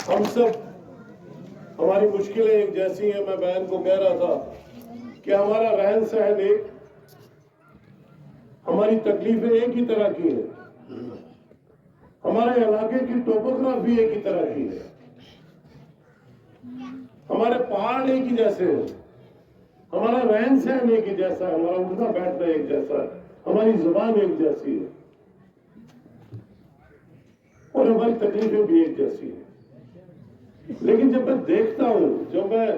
ہم سب ہماری مشکلیں ایک جیسی ہیں. میں بہن کو کہہ رہا تھا کہ ہمارا رہن سہن ایک، ہماری تکلیفیں ایک ہی طرح کی ہیں، ہمارے علاقے کی ٹوپوگرافی ایک ہی طرح کی ہے، ہمارے پہاڑ ایک ہی جیسے ہیں، ہمارا رہن سہن ایک ہی جیسا ہے، ہمارا اٹھنا بیٹھنا ایک جیسا ہے، ہماری زبان ایک جیسی ہے اور ہماری تکلیفیں بھی ایک جیسی ہیں. لیکن جب میں دیکھتا ہوں، جب میں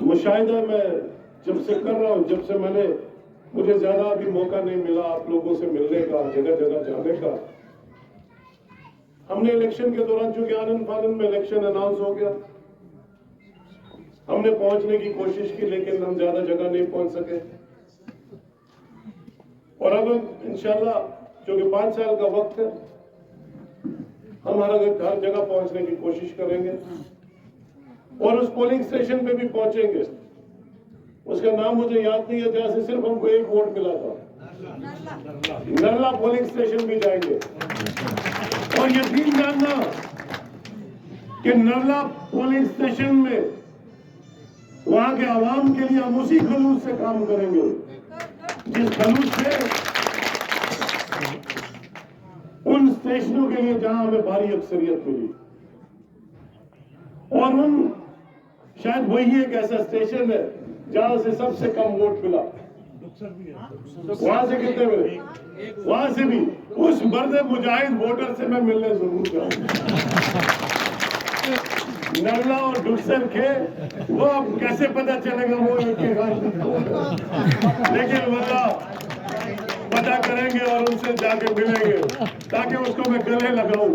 مشاہدہ میں جب سے کر رہا ہوں، جب سے مجھے زیادہ ابھی موقع نہیں ملا آپ لوگوں سے ملنے کا، جگہ جگہ جانے کا. ہم نے الیکشن کے دوران، چونکہ آنند فانند میں الیکشن اناؤنس ہو گیا، ہم نے پہنچنے کی کوشش کی لیکن ہم زیادہ جگہ نہیں پہنچ سکے. اور اب انشاءاللہ چونکہ 5 سال کا وقت ہے، ہم ہر جگہ پہنچنے کی کوشش کریں گے اور اس پولنگ اسٹیشن پہ بھی پہنچیں گے. اس کا نام مجھے یاد نہیں ہے، جہاں سے صرف ہم کو 1 ووٹ ملا تھا. نرلا پولنگ اسٹیشن بھی جائیں گے اور یقین جاننا کہ نرلا پولنگ اسٹیشن میں وہاں کے عوام کے لیے ہم اسی خلوص سے کام کریں گے جس خلوص سے ان اسٹیشنوں کے لیے جہاں ہمیں بھاری اکثریت ملی. اور شاید وہی ایک ایسا اسٹیشن ہے جہاں سے سب سے کم ووٹ ملا. وہاں سے کتنے ملے؟ وہاں سے بھی اس مرد مجاہد ووٹر سے میں ملنے ضرور جاؤں. نرلا اور ڈکسر کے وہ اب کیسے پتا چلے گا وہ ایک ہی غالب، لیکن واللہ پتا کریں گے اور ان سے جا کے ملیں گے تاکہ اس کو میں گلے لگاؤں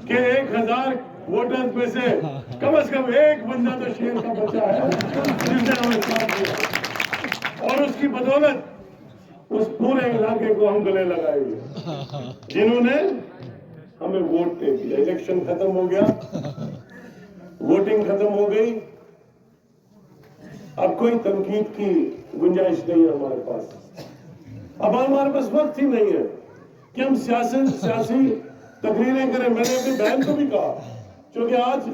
کہ 1000 ووٹرز میں سے کم از کم ایک بندہ تو شیر کا بچہ ہے جس نے ہمیں ساتھ دیا، اور اس کی بدولت اس پورے علاقے کو ہم گلے لگائیں گے جنہوں نے ہمیں ووٹ دے دیا. الیکشن ختم ہو گیا، ووٹنگ ختم ہو گئی، اب کوئی تنقید کی گنجائش نہیں ہے ہمارے پاس. اب ہمارے پاس وقت ہی نہیں ہے کہ ہم سیاسی تقریریں کریں. میں نے اپنی بہن کو بھی کہا، چونکہ آج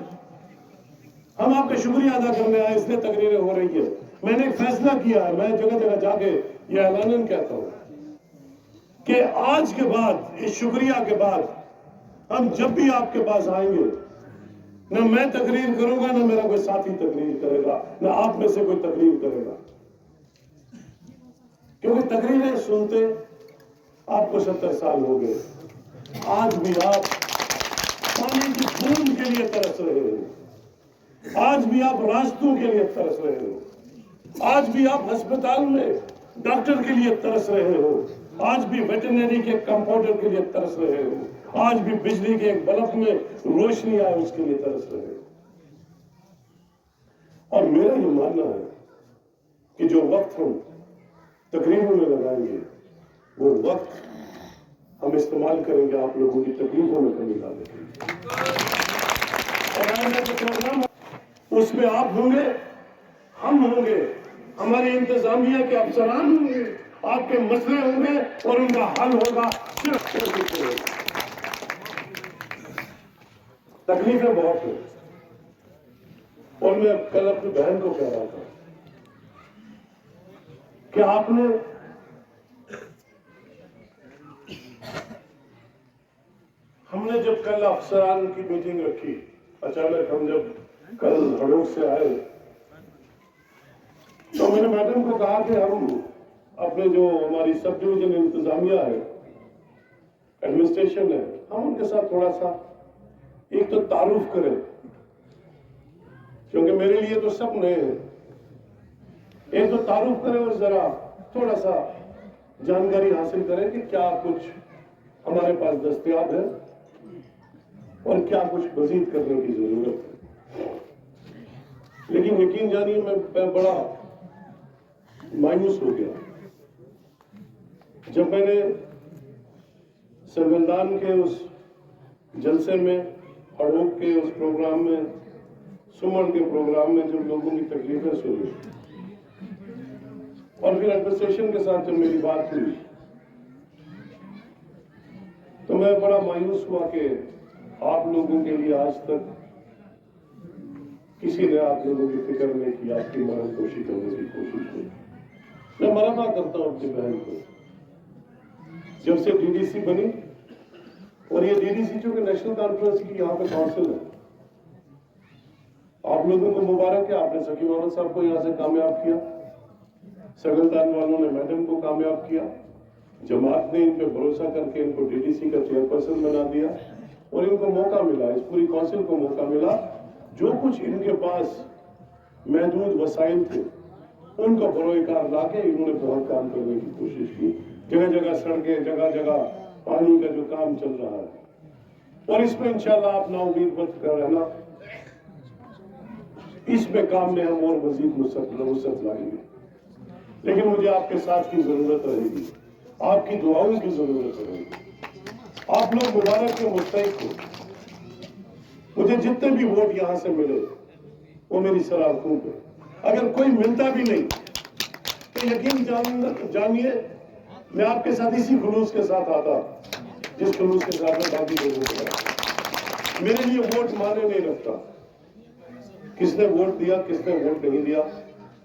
ہم آپ کا شکریہ ادا کرنے آئے اس لیے تقریریں ہو رہی ہے. میں نے ایک فیصلہ کیا ہے، میں جگہ جگہ جا کے یہ اعلاناً کہتا ہوں کہ آج کے بعد، اس شکریہ کے بعد، ہم جب بھی آپ کے پاس آئیں گے، نہ میں تقریر کروں گا، نہ میرا کوئی ساتھی تقریر کرے گا، نہ آپ میں سے کوئی تقریر کرے گا. کیونکہ تقریریں سنتے آپ کو 70 سال ہو گئے. آج بھی آپ پانی کی بوند کے لیے ترس رہے ہو، آج بھی آپ راستوں کے لیے ترس رہے ہو، آج بھی آپ ہسپتال میں ڈاکٹر کے لیے ترس رہے ہو، آج بھی ویٹرنری کے کمپاؤنڈر کے لیے ترس رہے ہو، آج بھی بجلی کے ایک بلب میں روشنی آئے اس کے لیے ترس رہے ہو. اور میرا یہ ماننا ہے کہ جو وقت ہم تقریروں میں لگائیں گے، وہ وقت ہم استعمال کریں گے آپ لوگوں کی تکلیفوں میں کمی لانے کے لیے. اور آئندہ کے پروگرام اس میں آپ ہوں گے، ہم ہوں گے، ہماری انتظامیہ کے افسران ہوں گے، آپ کے مسئلے ہوں گے اور ان کا حل ہوگا صرف تکلیفیں بہت ہیں. اور میں کل اپنی بہن کو کہہ رہا تھا کہ آپ نے ہم نے جب کل افسران کی میٹنگ رکھی، اچانک ہم جب کل ہڑوک سے آئے تو میں نے میڈم کو کہا کہ ہم اپنے جو ہماری سب ڈویژن انتظامیہ ہے، ایڈمنسٹریشن ہے، ہم ان کے ساتھ تھوڑا سا ایک تو تعارف کریں، کیونکہ میرے لیے تو سب نئے ہیں. ایک تو تعارف کریں اور ذرا تھوڑا سا جانکاری حاصل کریں کہ کیا کچھ ہمارے پاس دستیاب ہے اور کیا کچھ مزید کرنے کی ضرورت ہے. لیکن یقین جانیے میں بڑا مایوس ہو گیا جب میں نے سرگندان کے اس جلسے میں، ہڑوک کے اس پروگرام میں، سمن کے پروگرام میں جب لوگوں کی تکلیفیں سنی اور پھر ایڈمنسٹریشن کے ساتھ جب میری بات ہوئی तो मैं बड़ा मायूस हुआ कि आप लोगों के लिए आज तक किसी ने आप लोगों की फिक्र नहीं की, आपकी मरण कोशिश करने की कोशिश की। मैं मरहमा करता हूं अपनी बहन को। जब से डीडीसी बनी, और ये डीडीसी जो कि नेशनल कॉन्फ्रेंस की यहाँ पे काउंसिल है, आप लोगों को मुबारक है, आपने सकी मोहम्मद साहब को यहाँ से कामयाब किया, सगलदान वालों ने मैडम को कामयाब किया, जमात ने इन पे भरोसा करके इनको डीडीसी का चेयरपर्सन बना दिया, और इनको मौका मिला, इस पूरी काउंसिल को मौका मिला, जो कुछ इनके पास महदूद वसाइल थे उनको बरोकार लाके इन्होंने बहुत काम करने की कोशिश की। जगह जगह सड़कें, जगह जगह पानी का जो काम चल रहा है, और इसमें इंशाल्लाह आप ना उम्मीद मत कर रहना, इसमें काम में हम और मजीद वुसअत लाएंगे। लेकिन मुझे आपके साथ की जरूरत रहेगी, आपकी दुआओं की जरूरत रहेगी। आप लोग मुबारक के मुस्तहिक हो। मुझे जितने भी वोट यहां से मिले वो मेरी सराहतों पे, अगर कोई मिलता भी नहीं तो यकीन जानिए मैं आपके साथ इसी खुलूस के साथ आता जिस खुलूस के साथ मैं बाकी लोगों को आता। मेरे लिए वोट माने नहीं रखता, किसने वोट दिया किसने वोट नहीं दिया,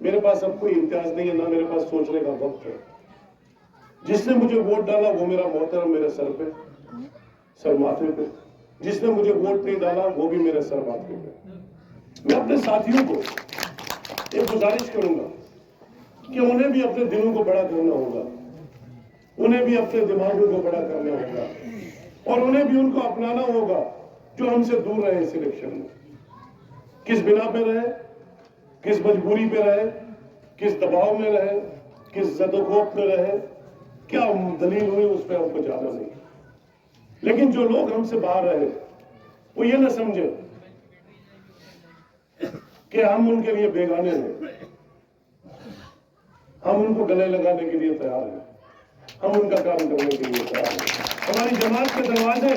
मेरे पास अब कोई इम्तियाज नहीं है, ना मेरे पास सोचने का वक्त है। जिसने मुझे वोट डाला वो मेरा मोहतरम मेरे सर पे, सर माथे पे, जिसने मुझे वोट नहीं डाला वो भी मेरे सर माथे पे। मैं अपने साथियों को एक गुजारिश करूंगा कि उन्हें भी अपने दिलों को बड़ा करना होगा, उन्हें भी अपने दिमागों को बड़ा करना होगा, और उन्हें भी उनको अपनाना होगा जो हमसे दूर रहे इस इलेक्शन में। किस बिना पे रहे, किस मजबूरी पे रहे, किस दबाव में रहे, किस जदोखौफ में रहे, क्या दलील हुई उस पर हमको जाना नहीं। लेकिन जो लोग हमसे बाहर रहे वो ये ना समझे कि हम उनके लिए बेगाने हैं, हम उनको गले लगाने के लिए तैयार हैं, हम उनका काम करने के लिए तैयार हैं। हमारी जमात के दरवाजे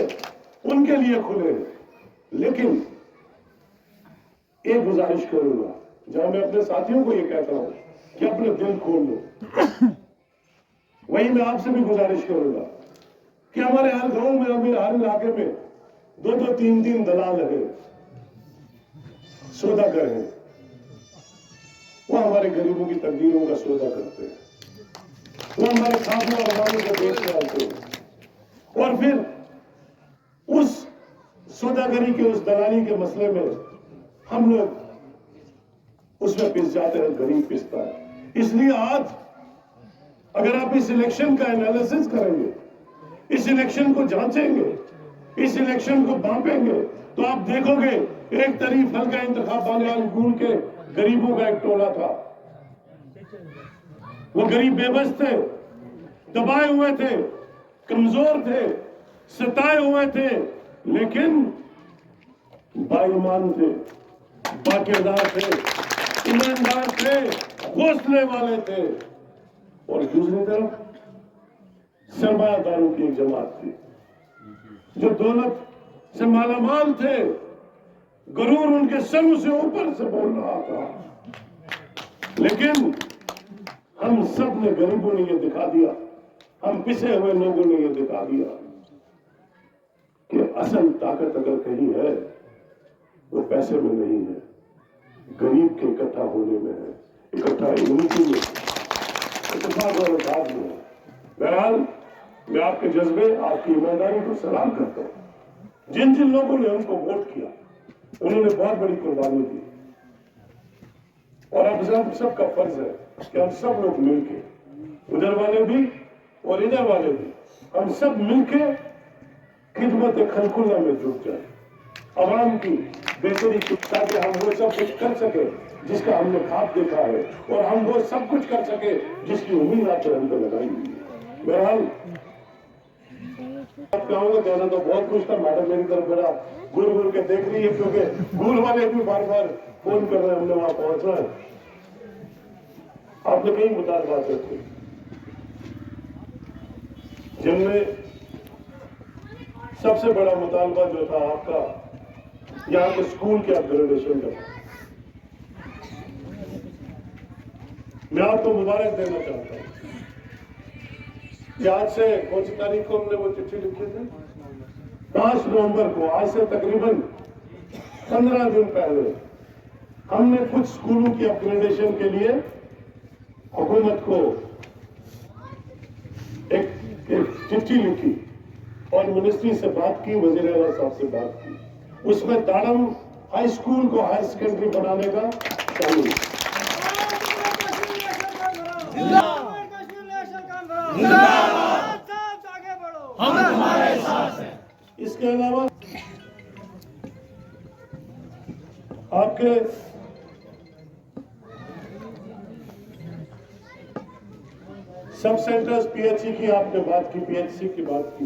उनके लिए खुले हैं। लेकिन एक गुजारिश करूंगा, जहां मैं अपने साथियों को ये कहता हूं कि अपने दिल खोल लो, वही मैं आपसे भी गुजारिश करूंगा कि हमारे हर गांव में, हर इलाके में 2-2, 3-3 दलाल है, सौदा करें, वो हमारे गरीबों की तकदीरों का सौदा करते हैं, वो हमारे खासों और हमारे को बेच डालते हैं, और फिर उस सौदागरी के, उस दलाली के मसले में हम लोग उसमें पिस जाते हैं, गरीब पिसता है। इसलिए आज अगर आप इस इलेक्शन का एनालिसिस करेंगे, इस इलेक्शन को जांचेंगे, इस इलेक्शन को भांपेंगे, तो आप देखोगे एक तरफ हल्का इंतखाब बानियाल गुल के गरीबों का एक टोला था। वो गरीब बेबस थे, दबाए हुए थे, कमजोर थे, सताए हुए थे, लेकिन बाईमान थे, बाकिरदार थे, ईमानदार थे, हौसले वाले थे। और दूसरी तरफ सरमायादारों की एक जमात थी जो दौलत से मालामाल थे, गरूर उनके सर से ऊपर से बोल रहा था। लेकिन हम सब ने, गरीबों ने ये दिखा दिया, हम पिसे हुए लोगों ने ये दिखा दिया कि असल ताकत अगर कहीं है वो पैसे में नहीं है, गरीब के इकट्ठा होने में है, इकट्ठा यूनिटी में, इत्तेफाक और इत्तेहाद में है। बहरहाल मैं आपके जज्बे, आपकी ईमानदारी को सलाम करता हूं। जिन जिन लोगों ने उनको वोट किया उन्होंने बहुत बड़ी कुर्बानी दी, और अब हम सबका फर्ज है कि हम सब लोग मिलके, उधर वाले भी और इधर वाले भी, हम सब मिलके खिदमत खलकुल्ला में जुट जाए, आवाम की बेहतरी की, ताकि हम वो सब कुछ कर सके जिसका हमने ख्वाब देखा है, और हम वो सब कुछ कर सके जिसकी उम्मीद आपसे हम पे लगाई हुई है। बहरहाल कहूँगा, कहना तो बहुत कुछ था, मैडम मेरी तरफ मेरा घूर घूर के देख रही है, क्योंकि घूर वाले भी बार बार फोन कर रहे हैं, हमने वहां पहुंचना है। आपने कई मुतालबात रखे, जिनमें सबसे बड़ा मुतालबा जो था आपका यहाँ के स्कूल के अपग्रेडेशन का। मैं आपको मुबारक देना चाहता हूं कि आज से कौन सी तारीख को हमने वो चिट्ठी लिखी थी, 5 नवंबर को, आज से तकरीबन 15 दिन पहले, हमने कुछ स्कूलों की अपग्रेडेशन के लिए हुकूमत को एक चिट्ठी लिखी और मिनिस्ट्री से बात की, वजीर आला साहब से बात की। उसमें ताड़म हाई स्कूल को हायर सेकेंडरी बनाने का शामिल। इसके अलावा आपके सब सेंटर्स, पीएचसी की आपने बात की, पीएचसी की बात की,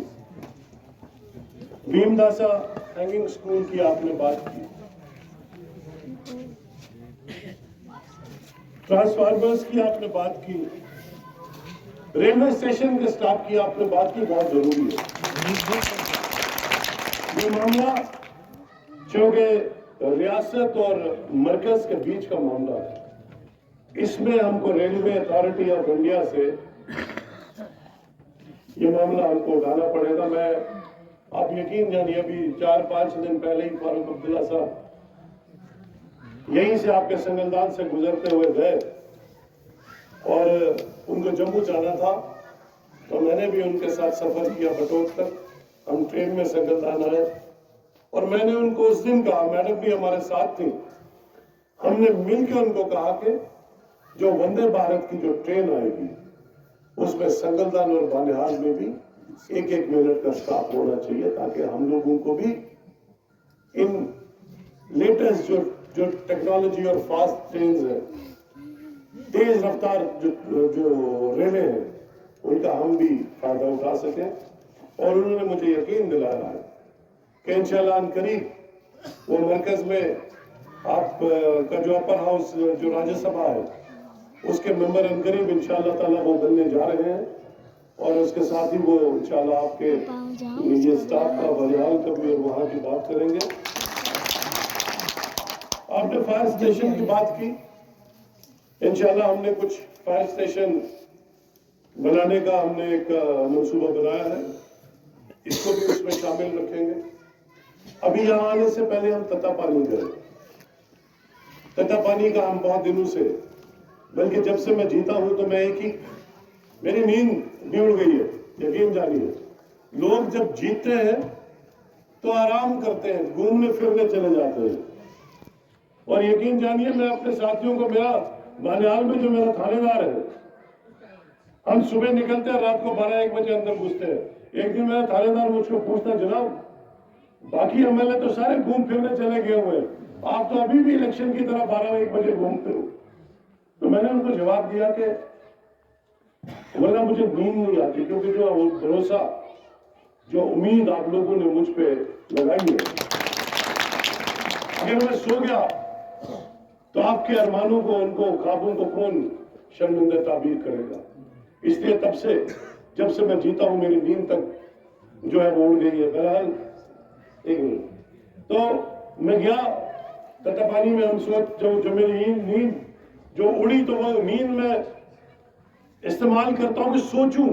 भीमदासा हैंगिंग स्कूल की आपने बात की, ट्रांसफार्मर्स की आपने बात की, रेलवे स्टेशन के स्टाफ की आपने बात की, बहुत जरूरी है। ये मामला चूंकि रियासत और मरकज के बीच का मामला है, इसमें हमको रेलवे अथॉरिटी ऑफ इंडिया से ये मामला हमको उठाना पड़ेगा। मैं, आप यकीन जानिए, अभी 4-5 दिन पहले ही फारूक अब्दुल्ला साहब यहीं से आपके संगलदान से गुजरते हुए गए और उनको जम्मू जाना था, तो मैंने भी उनके साथ सफर किया बटोत तक। हम ट्रेन में संगलदान आए और मैंने उनको उस दिन कहा, मैडम भी हमारे साथ थी, हमने मिलकर उनको कहा कि जो वंदे भारत की जो ट्रेन आएगी उसमें संगलदान और बानिहाल में भी 1-1 मिनट का स्टॉप होना चाहिए, ताकि हम लोगों को भी इन लेटेस्ट जो टेक्नोलॉजी और फास्ट ट्रेन है, तेज रफ्तार जो रेलें हैं, उनका हम भी फायदा उठा सकें। और उन्होंने मुझे यकीन दिलाया है कि इंशाअल्लाह करीब वो मरकज में आप का जो अपर हाउस जो राज्यसभा है उसके मेंबर करीब इंशाअल्लाह ताला वो बनने जा रहे हैं, और उसके साथ ही वो इंशाअल्लाह आपके ये स्टाफ का बनिहाल का भी और वहां की बात करेंगे। आपने फायर स्टेशन की बात की, इंशाअल्लाह हमने कुछ फायर स्टेशन बनाने का हमने एक मंसूबा बनाया है, इसको भी उसमें शामिल रखेंगे। अभी यहाँ आने से पहले हम तत्तापानी गए। तत्तापानी का हम बहुत दिनों से, बल्कि जब से मैं जीता हूं तो मैं एक ही, मेरी नींद भी उड़ गई है, यकीन जानिए। लोग जब जीतते हैं तो आराम करते हैं, घूमने फिरने चले जाते हैं, और यकीन जानिए मैं अपने साथियों को, मेरा बानिहाल में जो मेरा थानेदार है, हम सुबह निकलते हैं, रात को 12-1 बजे अंदर घुसते हैं। एक दिन मेरा थानेदार मुझको पूछता, जनाब बाकी एमएलए तो सारे घूम फिरने चले गए हुए, आप तो अभी भी इलेक्शन की तरह 12-1 बजे घूमते हो। तो मैंने उनको जवाब दिया कि वरना मुझे नींद नहीं आती, क्योंकि जो भरोसा, जो उम्मीद आप लोगों ने मुझ पे लगाई है, अगर मैं सो गया तो आपके अरमानों को, उनको ख्वाबों को कौन शर्मिंदा ताबीर करेगा। इसलिए तब से, जब से मैं जीता हूं, मेरी नींद तक जो है वो उड़ गई है। बहरहाल एक मिनट, तो मैं गया तत्तापानी में, हम सोच, जो मेरी नींद जो उड़ी, तो वो नींद में इस्तेमाल करता हूं कि सोचूं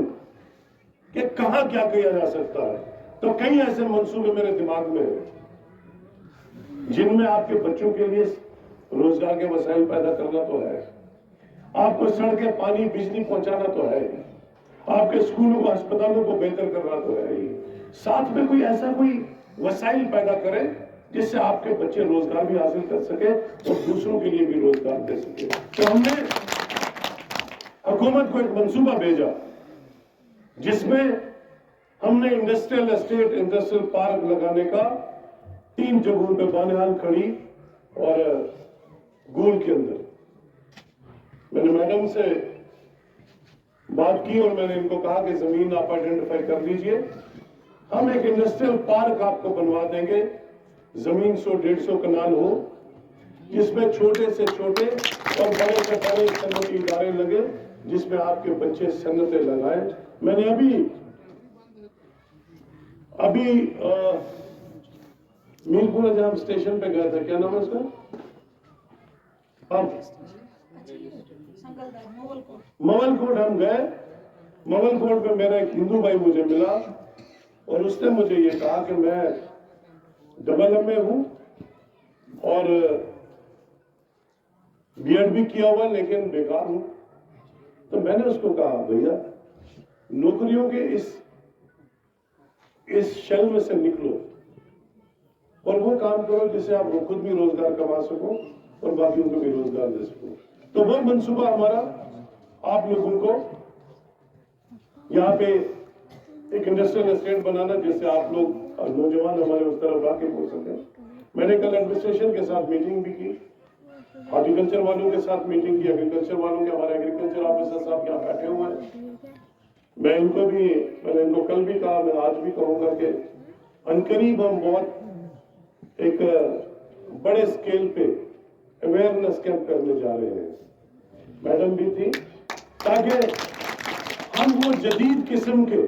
कि कहां क्या किया जा सकता है। तो कई ऐसे मंसूबे मेरे दिमाग में हैं जिनमें आपके बच्चों के लिए रोजगार के वसाइल पैदा करना तो है, आपको सड़कें, पानी, बिजली पहुंचाना तो है, आपके स्कूलों को, अस्पतालों को बेहतर करना तो है ही, साथ में कोई ऐसा कोई वसाइल पैदा करें जिससे आपके बच्चे रोजगार भी हासिल कर सके और दूसरों के लिए भी रोजगार दे सके। तो हमने हुकूमत को एक मंसूबा भेजा जिसमें हमने इंडस्ट्रियल एस्टेट, इंडस्ट्रियल पार्क लगाने का 3 जगहों पे, बानिहाल, खड़ी और गोल के अंदर। मैंने मैडम से बात की और मैंने इनको कहा कि जमीन आप आइडेंटिफाई कर लीजिए, हम एक इंडस्ट्रियल पार्क आपको बनवा देंगे, जमीन 100-150 कनाल हो, जिसमें छोटे से छोटे और बड़े से बड़े सन्नती इदारे लगे, जिसमें आपके बच्चे सन्नतें लगाएं। मैंने अभी मीरपुर जहां स्टेशन पे गया था, क्या नाम है उसका, मवलकोट हम गए। मवलकोट में मेरा एक हिंदू भाई मुझे मिला, اور اس نے مجھے یہ کہا کہ میں ڈبل ایم اے ہوں اور بی ایڈ بھی کیا ہوا لیکن بیکار ہوں. تو میں نے اس کو کہا بھیا نوکریوں کے اس شل میں سے نکلو اور وہ کام کرو جس سے آپ خود بھی روزگار کما سکو اور باقیوں کو بھی روزگار دے سکو. تو وہ منصوبہ ہمارا آپ لوگوں کو یہاں پہ ایک انڈسٹریل اسٹیٹ بنانا جس سے آپ لوگ نوجوان ہمارے اس طرف واقف ہو سکیں. میں نے کل ایڈمنسٹریشن کے ساتھ میٹنگ بھی کی, ہارٹیکلچر والوں کے ساتھ میٹنگ کی, ایگریکلچر والوں کے, ہمارے ایگریکلچر آفیسر صاحب یہاں بیٹھے ہوئے ہیں. میں نے ان کو کل بھی کہا, میں آج بھی کہوں گا کہ عنقریب ہم بہت ایک بڑے اسکیل پہ اویئرنیس کیمپ کرنے جا رہے ہیں. میڈم بھی تھی, تاکہ ہم وہ جدید قسم کے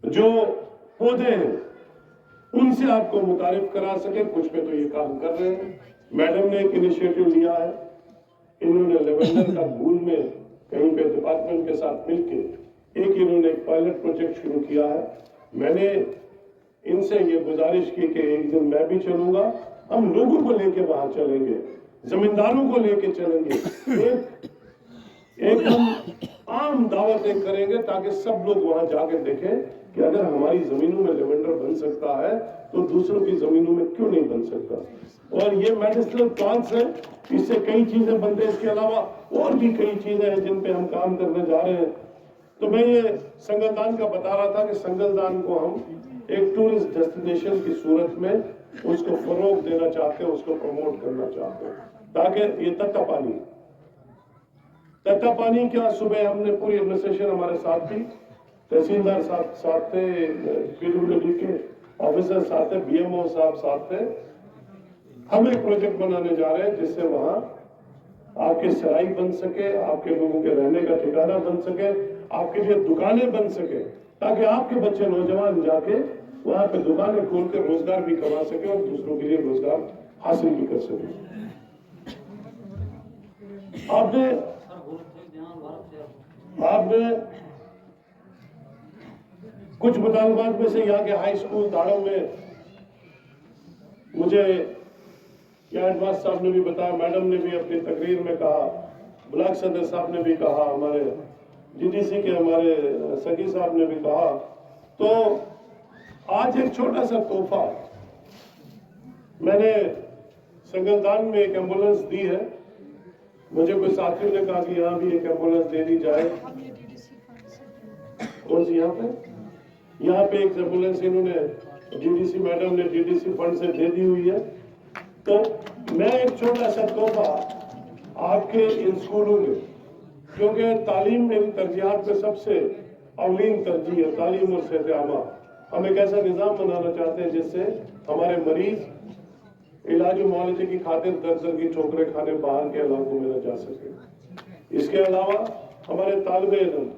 جو پودے ہیں ان سے آپ کو متعارف کرا سکے. کچھ پہ تو یہ کام کر رہے ہیں. میڈم نے ایک انیشیٹو لیا ہے, انہوں نے لیونڈر کا بھول میں کہیں پہ ڈپارٹمنٹ کے ساتھ مل کے انہوں نے ایک پائلٹ پروجیکٹ شروع کیا ہے. میں نے ان سے یہ گزارش کی کہ ایک دن میں بھی چلوں گا, ہم لوگوں کو لے کے وہاں چلیں گے, زمینداروں کو لے کے چلیں گے, ایک ہم عام دعوتیں کریں گے تاکہ سب لوگ وہاں جا کے دیکھیں کہ اگر ہماری زمینوں میں لیونڈر بن سکتا ہے تو دوسروں کی زمینوں میں کیوں نہیں بن سکتا. اور یہ میڈیسنل پلانٹس ہیں, اس سے کئی چیزیں بنتے ہیں. اس کے علاوہ اور بھی کئی چیزیں ہیں جن پہ ہم کام کرنے جا رہے ہیں. تو میں یہ سنگل دان کا بتا رہا تھا کہ سنگل دان کو ہم ایک ٹورسٹ ڈیسٹینیشن کی صورت میں اس کو فروغ دینا چاہتے ہیں, اس کو پروموٹ کرنا چاہتے ہیں, تاکہ یہ تتا پانی کیا, صبح ہم نے پوری ایڈمنسٹریشن ہمارے ساتھ تھی, تحصیلدار ساتھ تھے, پی ڈبلیو ڈی کے آفیسر ساتھ تھے, بی ایم او صاحب ساتھ تھے. ہم ایک پروجیکٹ بنانے جا رہے ہیں جس سے وہاں آپ کے سرائی بن سکے, آپ کے لوگوں کے رہنے کا ٹھکانہ بن سکے, آپ کے لیے دکانیں بن سکے, تاکہ آپ کے بچے نوجوان جا کے وہاں پہ دکانیں کھول کے روزگار بھی کما سکے اور دوسروں کے لیے روزگار حاصل بھی کر سکے. آپ نے کچھ مطالبات میں سے یہاں کے ہائی اسکول داڑم میں مجھے ایڈواز صاحب نے بھی بتایا, میڈم نے بھی اپنی تقریر میں کہا, بلاک صدر صاحب نے بھی کہا, ہمارے جی ڈی سی کے ہمارے سگی صاحب نے بھی کہا. تو آج ایک چھوٹا سا تحفہ میں نے سنگل دان میں ایک ایمبولینس دی ہے. مجھے کوئی ساتھی نے کہا کہ یہاں بھی ایک ایمبولینس دے دی جائے. کون سی یہاں پہ ایک ایمبولینس انہوں نے ڈی ڈی سی میڈم نے ڈی ڈی سی فنڈ سے دے دی ہوئی ہے. تو میں ایک چھوٹا سا تحفہ آپ کے ان اسکولوں میں, کیونکہ تعلیم میری ترجیحات میں سب سے اولین ترجیح ہے, تعلیم اور صحت عامہ. ہم ایک ایسا نظام بنانا چاہتے ہیں جس سے ہمارے مریض علاج و معالجے کی خاطر در در کی ٹھوکریں کھانے باہر کے علاقوں میں نہ جا سکے. اس کے علاوہ ہمارے طالب علم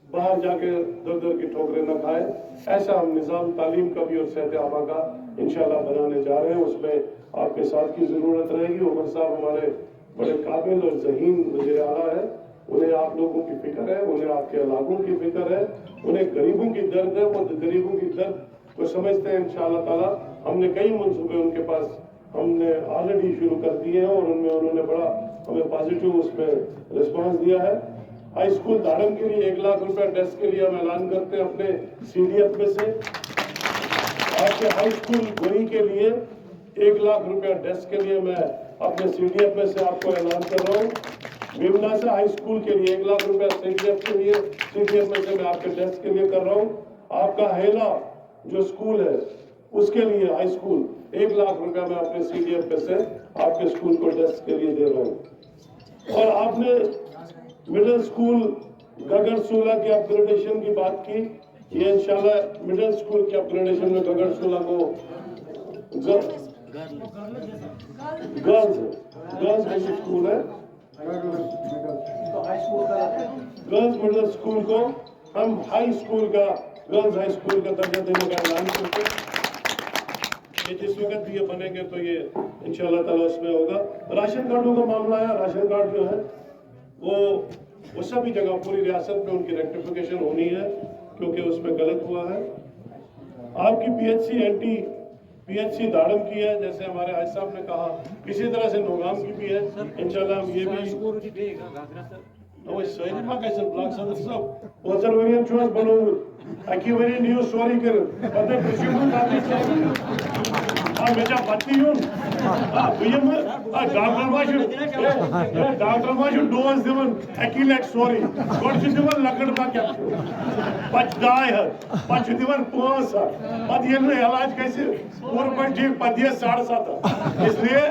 باہر جا کے در در کی ٹھوکریں نہ کھائے. ایسا ہم نظام تعلیم کا بھی اور صحت عامہ کا انشاءاللہ بنانے جا رہے ہیں. اس میں آپ کے ساتھ کی ضرورت رہے گی. عمر صاحب ہمارے بڑے قابل اور ذہین وزیر اعلیٰ ہے, انہیں آپ لوگوں کی فکر ہے, انہیں آپ کے علاقوں کی فکر ہے, انہیں غریبوں کی درد ہے, وہ غریبوں کی درد کو سمجھتے ہیں. انشاءاللہ تعالیٰ ہم نے کئی منصوبے ان کے پاس ہم نے آلریڈی شروع کر دیے ہیں اور ان میں انہوں نے بڑا ہمیں پازیٹیو اس میں رسپانس دیا ہے. ہائی اسکول دھارم کے لیے 1 لاکھ روپے ڈیسک کے لیے ہم اعلان کرتے ہیں اپنے سی ڈی ایف میں سے. آپ کے ہائی اسکول گوئی کے لیے 1 لاکھ روپے ڈیسک کے لیے میں اپنے سی ڈی ایف میں سے آپ کو اعلان کر رہا ہوں. بیمناسا ہائی اسکول کے لیے 1 لاکھ روپے سی ڈی ایف کے لیے, سی ڈی ایف میں سے میں آپ کے ڈیسک کے لیے کر رہا ہوں. آپ کا ہیلا جو اسکول ہے اس کے لیے ہائی اسکول 1 لاکھ روپے میں اپنے سی ڈی ایف میں سے آپ کے اسکول کو ڈیسک کے لیے دے رہا ہوں. اور آپ نے مڈل اسکول گگن سولہ کی اپ گریڈیشن کی بات کی. یہ انشاءاللہ مڈل اسکول کی اپ گریڈیشن میں گگن سولہ کو گرلز اسکول ہے, گرلز مڈل اسکول کو ہم ہائی اسکول کا گرلز ہائی اسکول کا درجہ دینے کا اعلان کرتے ہیں. یہ جس وقت بھی یہ بنیں گے تو یہ انشاءاللہ تعالیٰ اس میں ہوگا. راشن کارڈوں کا معاملہ ہے. راشن کارڈ جو ہے وہ سبھی جگہ پوری ریاست میں ان کی ریکٹیفیکیشن ہونی ہے. क्योंकि उसमें गलत हुआ है। आपकी PHC एंटी PHC दाड़म की है, जैसे हमारे आज साहब ने कहा, इसी तरह से नौगाम की भी है। इंशाल्लाह हम ये भी वो सही मा कैसे ब्लॉक सदस्य सब पोचर वरियन चोस बनोगे अकी वरियन न्यूज़ स्टोरी कर पता कृषि में काफी हाँ मेरा पति हूँ हाँ भैया मैं डॉक्टर माशु डोज दिवन अकी लेट स्टोरी कौन सी दिवन लकड़ का क्या पच दाय है पच दिवन पोस है पति ये ना इलाज कैसे और पर ठीक पति 7.5 इसलिए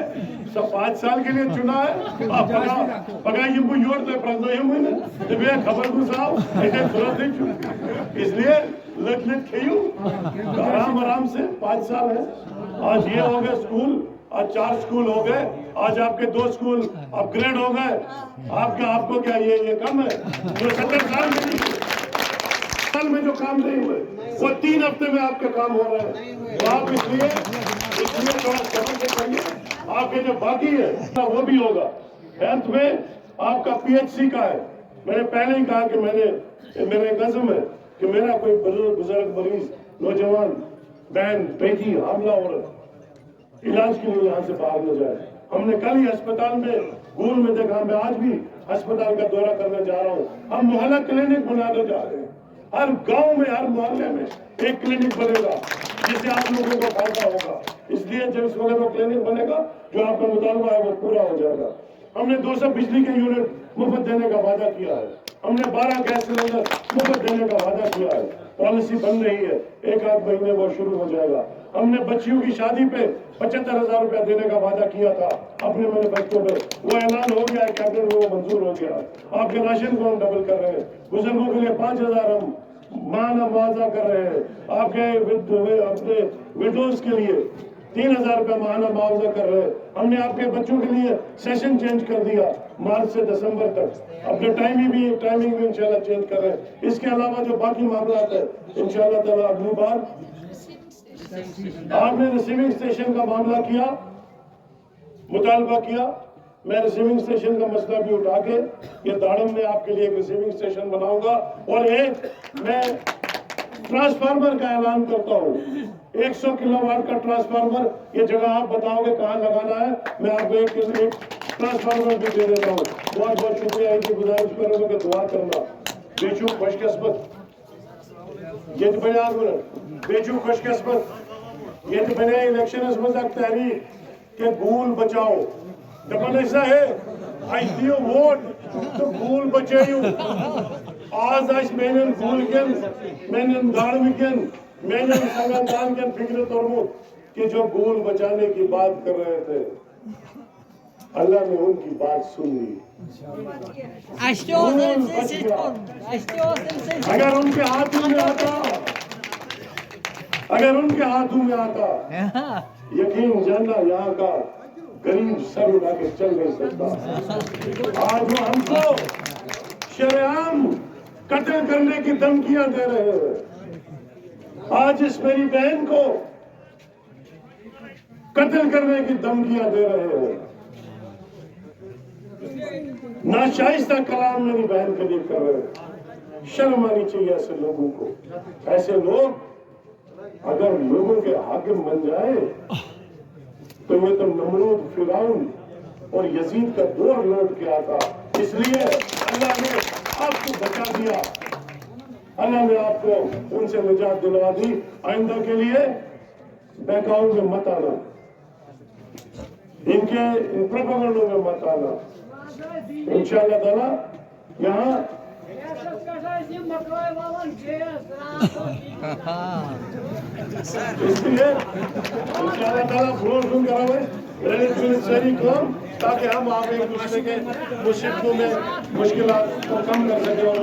सब 5 साल के लिए चुना है पगा ये वो योर तो प्रश्न है मुझे तो मैं खबर को साहब ऐसे तुरंत ही इसलिए लट खेयू आराम से 5 साल है। आज ये हो गए स्कूल, आज 4 स्कूल हो गए, आज आपके 2 स्कूल अपग्रेड हो गए। आपको क्या ये कम है जो 70 साल में जो काम नहीं हुए वो 3 हफ्ते में आपके काम हो रहे हैं। तो आप इसलिए थोड़ा समझ के करिए। आपके जो बाकी है वो भी होगा। हेल्थ में आपका PHC का है। मैंने पहले ही कहा कि मेरा एक अज़्म है कि मेरा कोई बुजुर्ग मरीज नौजवान बहन बेटी हमला औरत इलाज के लिए यहाँ से बाहर न जाए। हमने कल ही अस्पताल में गूल में देखा। मैं आज भी अस्पताल का दौरा करने जा रहा हूँ। हम मोहल्ला क्लिनिक बनाने जा रहे हैं। हर गांव में हर मोहल्ले में एक क्लिनिक बनेगा जिससे आप लोगों को फायदा होगा। इसलिए जब इस वक्त वो क्लिनिक बनेगा जो आपका मुतालबा है वो पूरा हो जाएगा। हमने 200 बिजली के यूनिट मुफ्त देने का वादा किया है। हमने 12 गैस सिलेंडर मुफ्त देने का वादा किया है। पॉलिसी बन रही है, 1-8 महीने वो शुरू हो जाएगा। हमने बच्चियों की शादी पे 75,000 रुपया देने का वादा किया था अपने मैनिफेस्टो में। वो ऐलान हो गया है, कैबिनेट में वो मंजूर हो गया। आपके राशन को हम डबल कर रहे हैं। बुजुर्गों के लिए 5,000 हम माना मुआवजा कर रहे हैं। आपके अपने विडोज के लिए 3,000 रुपया माहाना मुआवजा कर रहे हैं। हमने आपके बच्चों के लिए सेशन चेंज कर दिया मार्च से दिसंबर तक। अपने टाइमिंग भी इंशाल्लाह चेंज कर रहे हैं। इसके अलावा जो बाकी मामला है इंशाल्लाह ताला अगली बार आपने रिसीविंग स्टेशन का मामला किया, मुतालबा किया। मैं रिसीविंग स्टेशन का मसला भी उठा के ये दाड़म में आपके लिए एक रिसीविंग स्टेशन बनाऊंगा। और एक मैं ट्रांसफार्मर का ऐलान करता हूँ, 100 किलोवाट का ट्रांसफार्मर। ये जगह आप बताओगे कहाँ लगाना है, मैं आपको एक ट्रांसफार्मर भी दे देता हूँ। बहुत बहुत शुक्रिया। इनकी गुजारिश करूंगा कि दुआ करना। बेचू खुशकिस्मत ये तो बने बेचू खुशकिस्मत ये तो बने इलेक्शन तहरीक के गूल बचाओ दपन ऐसा है आई दियो वोट तो गूल बचाइयो आज मैंने गूल के मैंने दाड़ के मैंने संगठन के फिक्र तोड़मू कि जो गूल बचाने की बात कर रहे थे अल्लाह ने उनकी बात सुन ली। अगर उनके हाथों में आता यकीन जानना यहाँ का गरीब सर उठा के चल नहीं सकता। आज वो हमको शरेआम कत्ल करने की धमकियां दे रहे हैं। आज इस मेरी बहन को कत्ल करने की धमकियां दे रहे हैं। नाशाइस्ता कलाम मेरी बहन के लिए कर रहे हैं। शर्म आनी चाहिए ऐसे लोगों को। ऐसे लोग अगर लोगों के हाकिम बन जाए तो ये तो नमरूद, फिरौन और यजीद का दौर लौट के आता। इसलिए अल्लाह ने आपको बचा दिया, अल्लाह ने आपको उनसे निजात दिलवा दी। आइंदा के लिए बहकाओं में मत आना, इनके इन प्रोपेगेंडों में मत आना। इंशाअल्लाह ताला यहाँ इसलिए इंशाअल्लाह ताला फ्लोर करा ताकि हम आप एक दूसरे के मुश्किलों में मुश्किलात को कम कर सके और